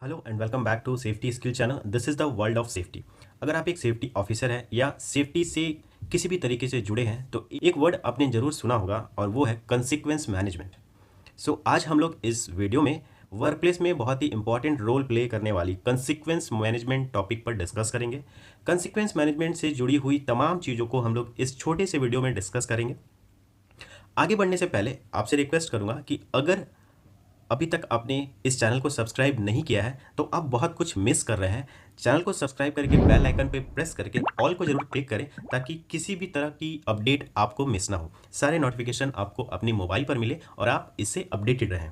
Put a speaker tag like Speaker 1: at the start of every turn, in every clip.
Speaker 1: Hello and welcome back to safety skill channel. This is the world of safety. अगर आप एक safety officer हैं या safety से किसी भी तरीके से जुड़े हैं तो एक वर्ड आपने ज़रूर सुना होगा और वो है कंसिक्वेंस मैनेजमेंट। सो आज हम लोग इस वीडियो में वर्कप्लेस में बहुत ही इंपॉर्टेंट रोल प्ले करने वाली कंसिक्वेंस मैनेजमेंट टॉपिक पर डिस्कस करेंगे। कंसिक्वेंस मैनेजमेंट से जुड़ी हुई तमाम चीज़ों को हम लोग इस छोटे से वीडियो में डिस्कस करेंगे। आगे बढ़ने से पहले आपसे रिक्वेस्ट करूँगा कि अगर अभी तक आपने इस चैनल को सब्सक्राइब नहीं किया है तो आप बहुत कुछ मिस कर रहे हैं। चैनल को सब्सक्राइब करके बेल आइकन पे प्रेस करके ऑल को जरूर क्लिक करें ताकि किसी भी तरह की अपडेट आपको मिस ना हो, सारे नोटिफिकेशन आपको अपनी मोबाइल पर मिले और आप इससे अपडेटेड रहें।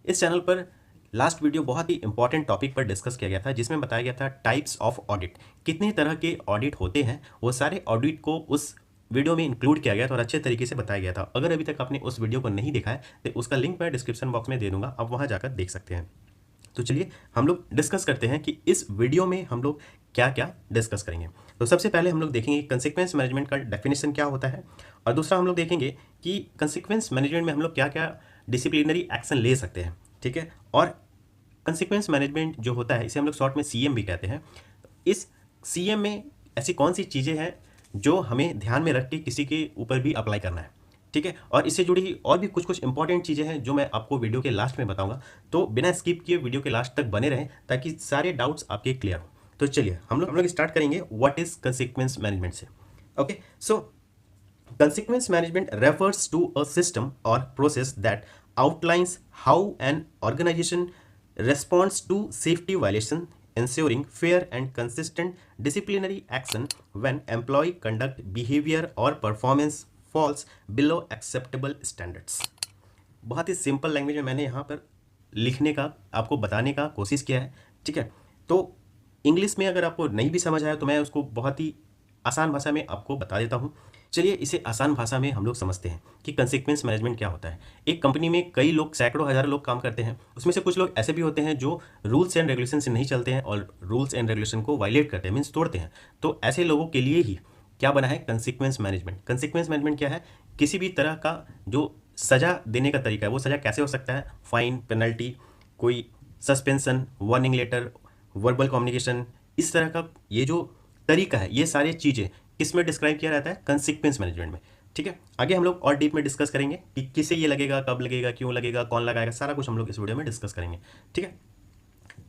Speaker 1: इस चैनल पर लास्ट वीडियो बहुत ही इंपॉर्टेंट टॉपिक पर डिस्कस किया गया था जिसमें बताया गया था टाइप्स ऑफ ऑडिट, कितने तरह के ऑडिट होते हैं। वो सारे ऑडिट को उस वीडियो में इंक्लूड किया गया था और अच्छे तरीके से बताया गया था। अगर अभी तक आपने उस वीडियो को नहीं देखा है तो उसका लिंक मैं डिस्क्रिप्शन बॉक्स में दे दूंगा, आप वहां जाकर देख सकते हैं। तो चलिए हम लोग डिस्कस करते हैं कि इस वीडियो में हम लोग क्या क्या डिस्कस करेंगे। तो सबसे पहले हम लोग देखेंगे कंसिक्वेंस मैनेजमेंट का डेफिनेशन क्या होता है, और दूसरा हम लोग देखेंगे कि कंसिक्वेंस मैनेजमेंट में हम लोग क्या क्या डिसिप्लिनरी एक्शन ले सकते हैं। ठीक है, और कंसिक्वेंस मैनेजमेंट जो होता है इसे हम लोग शॉर्ट में सीएम भी कहते हैं। इस सीएम में ऐसी कौन सी चीज़ें हैं जो हमें ध्यान में रख के किसी के ऊपर भी अप्लाई करना है। ठीक है, और इससे जुड़ी और भी कुछ कुछ इंपॉर्टेंट चीज़ें हैं जो मैं आपको वीडियो के लास्ट में बताऊंगा। तो बिना स्किप किए वीडियो के लास्ट तक बने रहें ताकि सारे डाउट्स आपके क्लियर हो। तो चलिए हम लोग स्टार्ट करेंगे व्हाट इज कंसिक्वेंस मैनेजमेंट से। Okay, so consequence management refers to a system or process that outlines how an organization responds to safety violation, ensuring fair and consistent disciplinary action when employee conduct behavior or performance falls below acceptable standards। बहुत ही simple language में मैंने यहाँ पर लिखने का आपको बताने का कोशिश किया है। ठीक है, तो इंग्लिश में अगर आपको नहीं भी समझ आया तो मैं उसको बहुत ही आसान भाषा में आपको बता देता हूँ। चलिए इसे आसान भाषा में हम लोग समझते हैं कि कंसिक्वेंस मैनेजमेंट क्या होता है। एक कंपनी में कई लोग, सैकड़ों हज़ारों लोग काम करते हैं। उसमें से कुछ लोग ऐसे भी होते हैं जो रूल्स एंड रेगुलेशन से नहीं चलते हैं और रूल्स एंड रेगुलेशन को वायलेट करते हैं, मीन्स तोड़ते हैं। तो ऐसे लोगों के लिए ही क्या बना है कंसिक्वेंस मैनेजमेंट। कंसिक्वेंस मैनेजमेंट क्या है? किसी भी तरह का जो सज़ा देने का तरीका है, वो सज़ा कैसे हो सकता है? फाइन, पेनल्टी, कोई suspension, warning letter, verbal communication, इस तरह का ये जो तरीका है, ये सारी चीज़ें किस में डिस्क्राइब किया जाता है? कंसिक्वेंस मैनेजमेंट में। ठीक है, आगे हम लोग और डीप में डिस्कस करेंगे कि किसे ये लगेगा, कब लगेगा, क्यों लगेगा, कौन लगाएगा, सारा कुछ हम लोग इस वीडियो में डिस्कस करेंगे। ठीक है,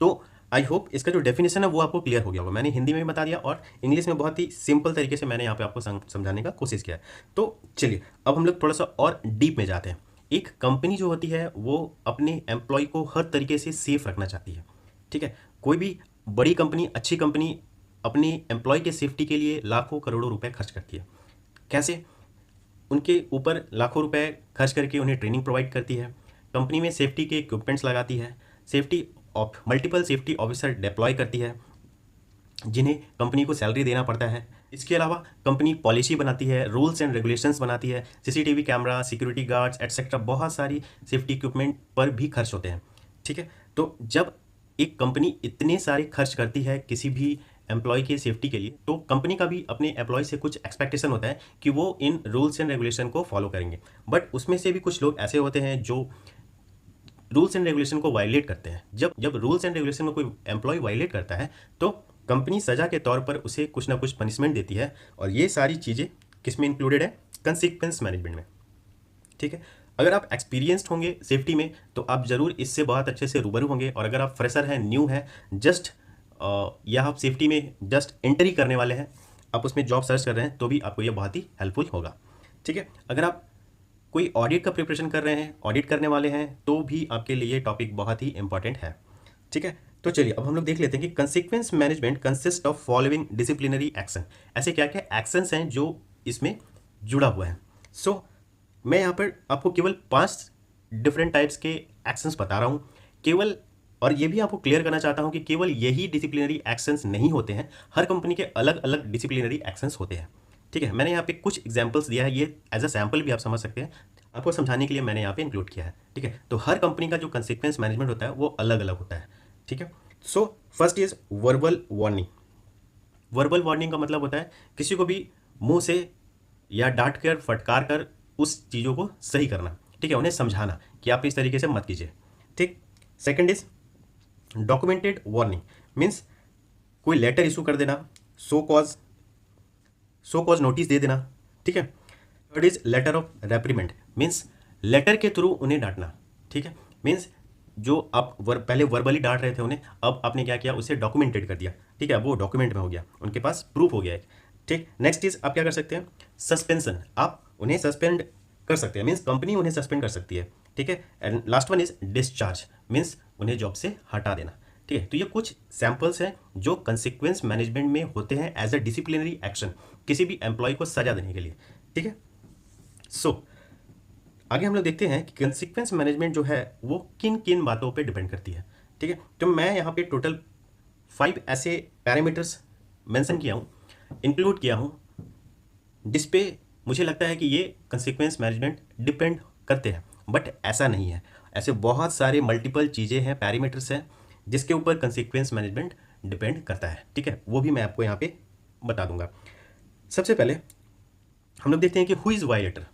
Speaker 1: तो आई होप इसका जो डेफिनेशन है वो आपको क्लियर हो गया होगा। मैंने हिंदी में भी बता दिया और इंग्लिश में बहुत ही सिंपल तरीके से मैंने यहाँ पे आपको समझाने का कोशिश किया है। तो चलिए अब हम लोग थोड़ा सा और डीप में जाते हैं। एक कंपनी जो होती है वो अपने एम्प्लॉय को हर तरीके से सेफ रखना चाहती है। ठीक है, कोई भी बड़ी कंपनी, अच्छी कंपनी अपनी एम्प्लॉय के सेफ्टी के लिए लाखों करोड़ों रुपए खर्च करती है। कैसे? उनके ऊपर लाखों रुपए खर्च करके उन्हें ट्रेनिंग प्रोवाइड करती है, कंपनी में सेफ्टी के इक्विपमेंट्स लगाती है, safety of multiple safety officer deploy करती है जिन्हें कंपनी को सैलरी देना पड़ता है। इसके अलावा कंपनी पॉलिसी बनाती है, रूल्स एंड रेगुलेशंस बनाती है, CCTV camera, security guards etcetera, बहुत सारी सेफ्टी इक्विपमेंट पर भी खर्च होते हैं। ठीक है, तो जब एक कंपनी इतने सारे खर्च करती है किसी भी एम्प्लॉय की सेफ्टी के लिए, तो कंपनी का भी अपने एम्प्लॉय से कुछ एक्सपेक्टेशन होता है कि वो इन रूल्स एंड रेगुलेशन को फॉलो करेंगे। बट उसमें से भी कुछ लोग ऐसे होते हैं जो रूल्स एंड रेगुलेशन को वायलेट करते हैं। जब रूल्स एंड रेगुलेशन में कोई एम्प्लॉय वायलेट करता है तो कंपनी सजा के तौर पर उसे कुछ ना कुछ पनिशमेंट देती है, और ये सारी चीज़ें किस में इंक्लूडेड है? कंसिक्वेंस मैनेजमेंट में। ठीक है, अगर आप एक्सपीरियंस्ड होंगे सेफ्टी में तो आप ज़रूर इससे बहुत अच्छे से रूबरू होंगे, और अगर आप फ्रेशर हैं, न्यू हैं, जस्ट या आप सेफ्टी में जस्ट एंट्री करने वाले हैं, आप उसमें जॉब सर्च कर रहे हैं, तो भी आपको ये बहुत ही हेल्पफुल होगा। ठीक है, अगर आप कोई ऑडिट का प्रिपरेशन कर रहे हैं, ऑडिट करने वाले हैं, तो भी आपके लिए ये टॉपिक बहुत ही इंपॉर्टेंट है। ठीक है, तो चलिए अब हम लोग देख लेते हैं कि consequence management consist of following disciplinary action. ऐसे क्या क्या एक्शंस हैं जो इसमें जुड़ा हुआ है। सो मैं यहाँ पर आपको केवल 5 डिफरेंट टाइप्स के एक्शंस बता रहा हूँ केवल, और ये भी आपको क्लियर करना चाहता हूँ कि केवल यही डिसिप्लिनरी एक्शंस नहीं होते हैं, हर कंपनी के अलग अलग डिसिप्लिनरी एक्शंस होते हैं। ठीक है, मैंने यहाँ पे कुछ एग्जांपल्स दिया है, ये एज अ सैम्पल भी आप समझ सकते हैं, आपको समझाने के लिए मैंने यहाँ पे इंक्लूड किया है। ठीक है, तो हर कंपनी का जो कंसिक्वेंस मैनेजमेंट होता है वो अलग अलग होता है। ठीक है, so first is verbal warning. Verbal warning का मतलब होता है किसी को भी मुंह से या डांट कर, फटकार कर उस चीज़ों को सही करना। ठीक है, उन्हें समझाना कि आप इस तरीके से मत कीजिए। ठीक, second is documented warning means कोई लेटर इशू कर देना, सो कॉज नोटिस दे देना, ठीक है। Third is letter of reprimand means letter के थ्रू उन्हें डांटना, ठीक है। मीन्स जो आप पहले वर्बली डांट रहे थे उन्हें, अब आपने क्या किया, उसे डॉक्यूमेंटेड कर दिया, ठीक है। अब वो डॉक्यूमेंट में हो गया, उनके पास प्रूफ हो गया है, ठीक। नेक्स्ट इज आप क्या कर सकते हैं, सस्पेंशन, आप उन्हें सस्पेंड कर सकते हैं, मीन्स कंपनी उन्हें सस्पेंड कर सकती है, ठीक है। And last one is discharge means उन्हें जॉब से हटा देना, ठीक है। तो ये कुछ सैंपल्स हैं जो कंसिक्वेंस मैनेजमेंट में होते हैं एज अ डिसिप्लिनरी एक्शन, किसी भी एम्प्लॉय को सजा देने के लिए, ठीक है। सो आगे हम लोग देखते हैं कि कंसिक्वेंस मैनेजमेंट जो है वो किन किन बातों पे डिपेंड करती है, ठीक है। तो मैं यहाँ पे टोटल 5 ऐसे पैरामीटर्स मेंशन किया हूँ, इंक्लूड किया हूँ, जिस पे मुझे लगता है कि ये कंसिक्वेंस मैनेजमेंट डिपेंड करते हैं, बट ऐसा नहीं है। ऐसे बहुत सारे मल्टीपल चीज़ें हैं, पैरामीटर्स हैं, जिसके ऊपर कंसिक्वेंस मैनेजमेंट डिपेंड करता है, ठीक है। वो भी मैं आपको यहाँ पे बता दूंगा। सबसे पहले हम लोग देखते हैं कि हु इज़ वायलेटर,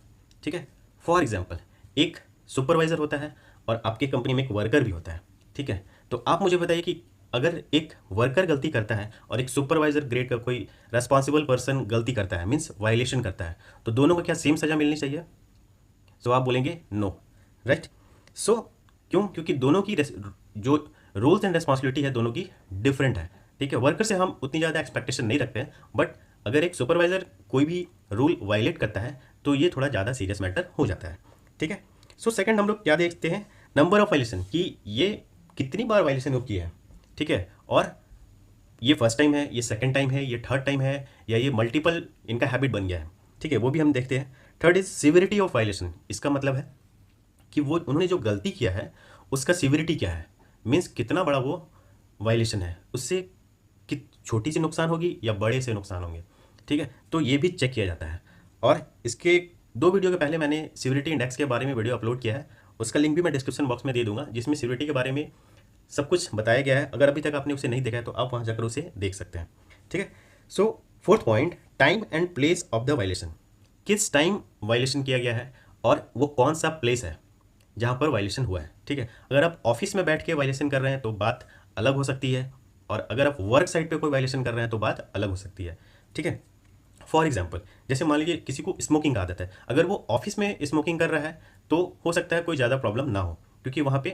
Speaker 1: ठीक है। फॉर एग्जाम्पल एक सुपरवाइजर होता है और आपकी कंपनी में एक वर्कर भी होता है, ठीक है। तो आप मुझे बताइए कि अगर एक वर्कर गलती करता है और एक सुपरवाइजर ग्रेड का कोई रेस्पॉन्सिबल पर्सन गलती करता है, मीन्स वायलेशन करता है, तो दोनों को क्या सेम सज़ा मिलनी चाहिए? तो आप बोलेंगे नो, राइट। सो क्यों? क्योंकि दोनों की जो रोल्स एंड रेस्पॉन्सिबिलिटी है दोनों की डिफरेंट है, ठीक है। वर्कर से हम उतनी ज़्यादा एक्सपेक्टेशन नहीं रखते हैं, बट अगर एक सुपरवाइजर कोई भी रूल वायलेट करता है तो ये थोड़ा ज़्यादा सीरियस मैटर हो जाता है, ठीक है। सो सेकंड हम लोग क्या देखते हैं, नंबर ऑफ वायलेशन, कि ये कितनी बार वायलेशन वो किया है, ठीक है। और ये फर्स्ट टाइम है, ये सेकंड टाइम है, ये थर्ड टाइम है, या ये मल्टीपल इनका हैबिट बन गया है, ठीक है, वो भी हम देखते हैं। Third is severity of violation, इसका मतलब है कि वो उन्होंने जो गलती किया है उसका सिविरिटी क्या है, मीन्स कितना बड़ा वो वायलेशन है, उससे कि छोटी सी नुकसान होगी या बड़े से नुकसान होंगे, ठीक है। तो ये भी चेक किया जाता है। और इसके 2 वीडियो के पहले मैंने सिविरिटी इंडेक्स के बारे में वीडियो अपलोड किया है, उसका लिंक भी मैं डिस्क्रिप्शन बॉक्स में दे दूंगा, जिसमें सिविरिटी के बारे में सब कुछ बताया गया है। अगर अभी तक आपने उसे नहीं देखा है तो आप वहाँ जाकर उसे देख सकते हैं, ठीक है। So fourth point, time and place of the violation, किस टाइम वायलेशन किया गया है और वो कौन सा प्लेस है जहाँ पर वायलेशन हुआ है, ठीक है। अगर आप ऑफिस में बैठ के वायलेशन कर रहे हैं तो बात अलग हो सकती है, और अगर आप वर्क साइट पे कोई वायलेशन कर रहे हैं तो बात अलग हो सकती है, ठीक है। फॉर एग्जाम्पल जैसे मान लीजिए किसी को स्मोकिंग का आदत है, अगर वो ऑफिस में स्मोकिंग कर रहा है तो हो सकता है कोई ज़्यादा प्रॉब्लम ना हो, क्योंकि वहाँ पे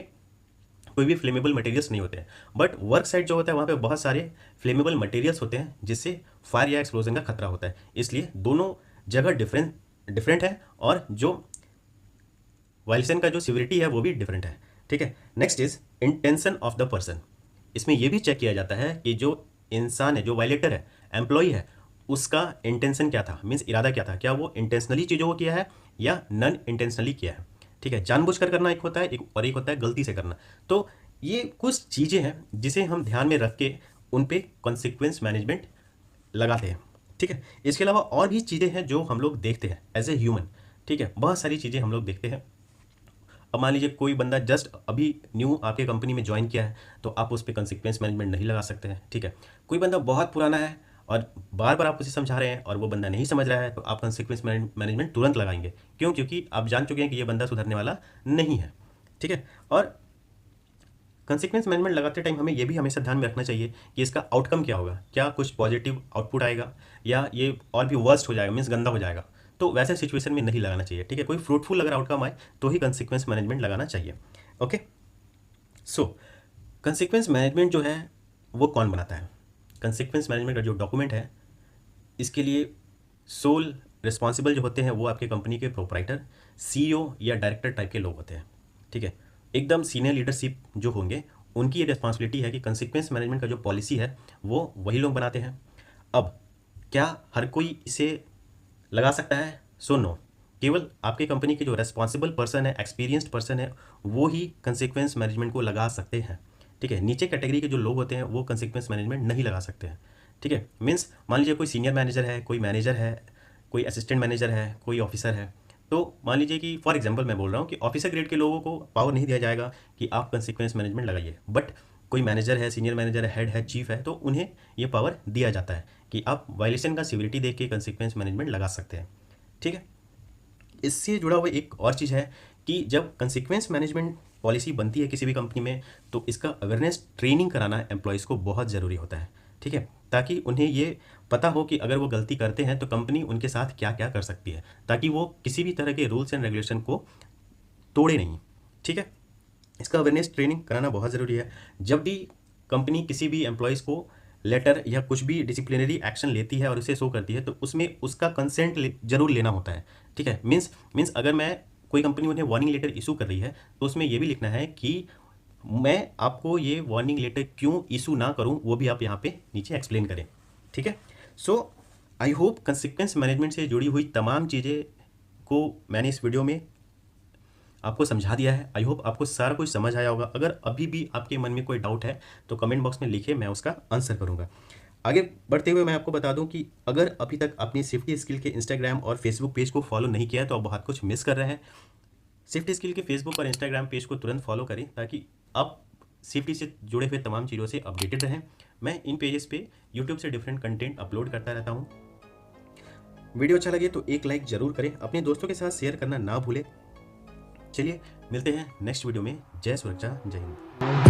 Speaker 1: कोई भी फ्लेमेबल मटेरियल्स नहीं होते हैं। बट वर्क साइट जो होता है वहाँ पे बहुत सारे फ्लेमेबल मटेरियल्स होते हैं जिससे फायर या एक्सप्लोजन का खतरा होता है, इसलिए दोनों जगह डिफरेंट है, और जो वायलेशन का जो सिविरिटी है वो भी डिफरेंट है, ठीक है। Next is intention of the person, इसमें यह भी चेक किया जाता है कि जो इंसान है, जो वायलेटर है, एम्प्लॉय है, उसका इंटेंशन क्या था, मीन्स इरादा क्या था, क्या वो इंटेंशनली चीज़ों को किया है या नॉन इंटेंशनली किया है, ठीक है। जानबूझकर करना एक होता है, और एक होता है गलती से करना। तो ये कुछ चीज़ें हैं जिसे हम ध्यान में रख के उन पे कॉन्सिक्वेंस मैनेजमेंट लगाते हैं, ठीक है। इसके अलावा और भी चीज़ें हैं जो हम लोग देखते हैं एज ए ह्यूमन, ठीक है। बहुत सारी चीज़ें हम लोग देखते हैं। अब मान लीजिए कोई बंदा जस्ट अभी न्यू आपके कंपनी में ज्वाइन किया है, तो आप उस पर कंसिक्वेंस मैनेजमेंट नहीं लगा सकते हैं, ठीक है। कोई बंदा बहुत पुराना है और बार बार आप उसे समझा रहे हैं और वो बंदा नहीं समझ रहा है, तो आप कंसिक्वेंस मैनेजमेंट तुरंत लगाएंगे, क्यों? क्योंकि आप जान चुके हैं कि ये बंदा सुधरने वाला नहीं है, ठीक है। और कंसिक्वेंस मैनेजमेंट लगाते टाइम हमें ये भी हमेशा ध्यान में रखना चाहिए कि इसका आउटकम क्या होगा, क्या कुछ पॉजिटिव आउटपुट आएगा या ये और भी वर्स्ट हो जाएगा, मीन्स गंदा हो जाएगा। तो वैसे सिचुएशन में नहीं लगाना चाहिए, ठीक है। कोई फ्रूटफुल अगर आउटकम आए तो ही कंसिक्वेंस मैनेजमेंट लगाना चाहिए, ओके। सो कंसिक्वेंस मैनेजमेंट जो है वो कौन बनाता है? कंसिक्वेंस मैनेजमेंट का जो डॉक्यूमेंट है, इसके लिए सोल रिस्पॉन्सिबल जो होते हैं वो आपके कंपनी के प्रोप्राइटर, सीईओ या डायरेक्टर टाइप के लोग होते हैं, ठीक है। एकदम सीनियर लीडरशिप जो होंगे उनकी ये रिस्पॉन्सिबिलिटी है कि कंसिक्वेंस मैनेजमेंट का जो पॉलिसी है वो वही लोग बनाते हैं। अब क्या हर कोई इसे लगा सकता है? सो नो, केवल आपके कंपनी के जो रेस्पॉन्सिबल पर्सन है, एक्सपीरियंस्ड पर्सन है, वो ही कंसिक्वेंस मैनेजमेंट को लगा सकते हैं, ठीक है। नीचे कैटेगरी के जो लोग होते हैं वो कंसिक्वेंस मैनेजमेंट नहीं लगा सकते हैं, ठीक है। मीन्स मान लीजिए कोई सीनियर मैनेजर है, कोई मैनेजर है, कोई असिस्टेंट मैनेजर है, कोई ऑफिसर है, तो मान लीजिए कि फॉर एग्जांपल मैं बोल रहा हूँ कि ऑफिसर ग्रेड के लोगों को पावर नहीं दिया जाएगा कि आप कंसिक्वेंस मैनेजमेंट लगाइए, बट कोई मैनेजर है, सीनियर मैनेजर है, हेड है, चीफ है, तो उन्हें ये पावर दिया जाता है कि आप वायलेशन का सिविरिटी देख के कंसिक्वेंस मैनेजमेंट लगा सकते हैं, ठीक है। इससे जुड़ा हुआ एक और चीज़ है कि जब कंसिक्वेंस मैनेजमेंट पॉलिसी बनती है किसी भी कंपनी में, तो इसका अवेयरनेस ट्रेनिंग कराना एम्प्लॉयज़ को बहुत ज़रूरी होता है, ठीक है, ताकि उन्हें ये पता हो कि अगर वो गलती करते हैं तो कंपनी उनके साथ क्या क्या कर सकती है, ताकि वो किसी भी तरह के रूल्स एंड रेगुलेशन को तोड़े नहीं, ठीक है। इसका अवेयरनेस ट्रेनिंग कराना बहुत ज़रूरी है। जब भी कंपनी किसी भी एम्प्लॉयज़ को लेटर या कुछ भी डिसिप्लिनरी एक्शन लेती है और उसे शो करती है, तो उसमें उसका कंसेंट जरूर लेना होता है, ठीक है। मीन्स अगर मैं कोई कंपनी उन्हें वार्निंग लेटर इशू कर रही है तो उसमें यह भी लिखना है कि मैं आपको ये वार्निंग लेटर क्यों इशू ना करूं, वो भी आप यहाँ पे नीचे एक्सप्लेन करें, ठीक है। सो आई होप कंसिक्वेंस मैनेजमेंट से जुड़ी हुई तमाम चीज़ें को मैंने इस वीडियो में आपको समझा दिया है। आई होप आपको सारा कुछ समझ आया होगा। अगर अभी भी आपके मन में कोई डाउट है तो कमेंट बॉक्स में लिखिए, मैं उसका आंसर करूँगा। आगे बढ़ते हुए मैं आपको बता दूं कि अगर अभी तक अपनी सेफ्टी स्किल के इंस्टाग्राम और फेसबुक पेज को फॉलो नहीं किया है तो आप बहुत कुछ मिस कर रहे हैं। सेफ्टी स्किल के फेसबुक और इंस्टाग्राम पेज को तुरंत फॉलो करें ताकि आप सेफ्टी से जुड़े हुए तमाम चीज़ों से अपडेटेड रहें। मैं इन पेजेस पे यूट्यूब से डिफरेंट कंटेंट अपलोड करता रहता हूँ। वीडियो अच्छा लगे तो एक लाइक ज़रूर करें, अपने दोस्तों के साथ शेयर करना ना भूलें। चलिए मिलते हैं नेक्स्ट वीडियो में। जय सुरक्षा, जय हिंद।